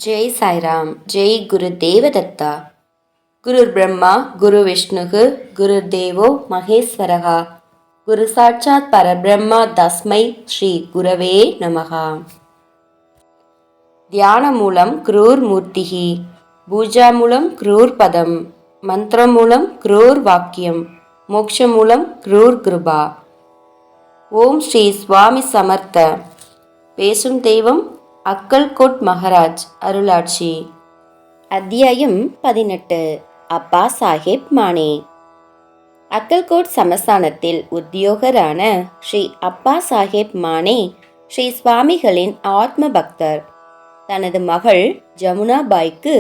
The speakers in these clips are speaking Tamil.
ஜெய் சாய்ராம். ஜெய் குரு தேவதத்தா. குரு பிரம்மா குரு விஷ்ணுகு குரு தேவோ மகேஸ்வரகா. குரு சாட்சாத் பரபிரம்மா தஸ்மை ஸ்ரீ குரவே நமகா. தியானமூலம் குரூர் மூர்த்திகி, பூஜாமூலம் குரூர் பதம், மந்திரமூலம் குரூர் வாக்கியம், மோக்ஷமூலம் குரூர் கிருபா. ஓம் ஸ்ரீ சுவாமி சமர்த்த. பேசும் தெய்வம் அக்கல்கோட் மகாராஜ் அருளாட்சி. அத்தியாயம் 18. அப்பா சாஹேப் மானே. அக்கல்கோட் சமஸ்தானத்தில் உத்தியோகரான ஸ்ரீ அப்பா சாஹேப் மானே ஸ்ரீ சுவாமிகளின் ஆத்ம பக்தர். தனது மகள் ஜமுனாபாய்க்கு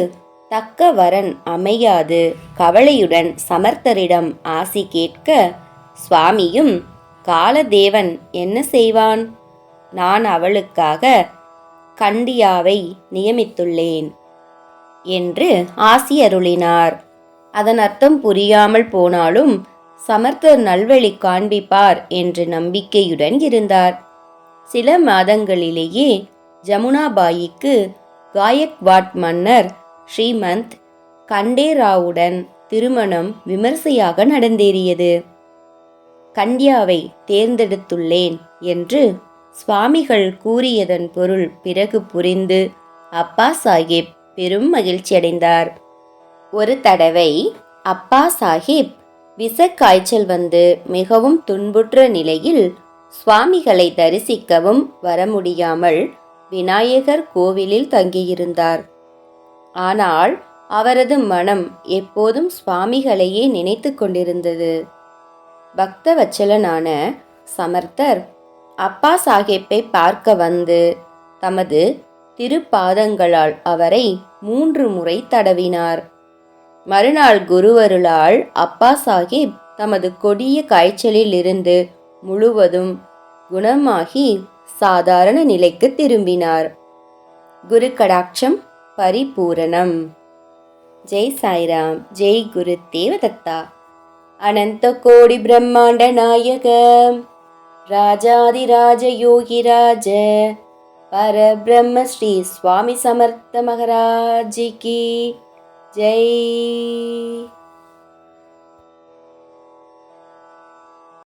தக்க வரன் அமையாது கவலையுடன் சமர்த்தரிடம் ஆசி கேட்க, சுவாமியும் காலதேவன் என்ன செய்வான், நான் அவளுக்காக கண்டியாவை நியமித்துள்ளேன் என்று ஆசி அருளினார். அதன் அர்த்தம் புரியாமல் போனாலும் சமர்த்தர் நல்வழி காண்பிப்பார் என்று நம்பிக்கையுடன் இருந்தார். சில மாதங்களிலேயே ஜமுனாபாயிக்கு காயக்வாட் மன்னர் ஸ்ரீமந்த் கண்டேராவுடன் திருமணம் விமர்சையாக நடந்தேறியது. கண்டியாவை தேர்ந்தெடுத்துள்ளேன் என்று சுவாமிகள் கூறியதன் பொருள் பிறகு புரிந்து அப்பா சாஹிப் பெரும் மகிழ்ச்சியடைந்தார். ஒரு தடவை அப்பா சாஹிப் விஷக்காய்ச்சல் வந்து மிகவும் துன்புற்ற நிலையில் சுவாமிகளை தரிசிக்கவும் வர முடியாமல் விநாயகர் கோவிலில் தங்கியிருந்தார். ஆனால் அவரது மனம் எப்போதும் சுவாமிகளையே நினைத்து கொண்டிருந்தது. பக்தவச்சலனான சமர்த்தர் அப்பா சாஹேப்பை பார்க்க வந்து தமது திருப்பாதங்களால் அவரை 3 முறை தடவினார். மறுநாள் குருவருளால் அப்பா சாஹிப் தமது கொடிய காய்ச்சலில் இருந்து முழுவதும் குணமாகி சாதாரண நிலைக்கு திரும்பினார். குரு கடாட்சம் பரிபூரணம். ஜெய் சாய்ராம். ஜெய் குரு தேவதத்தா. அனந்த கோடி பிரம்மாண்ட நாயகம் ராஜாதிராஜ யோகிராஜ பரபிரம்ம ஸ்ரீ சுவாமி சமர்த்த மகாராஜ் கி ஜெய்.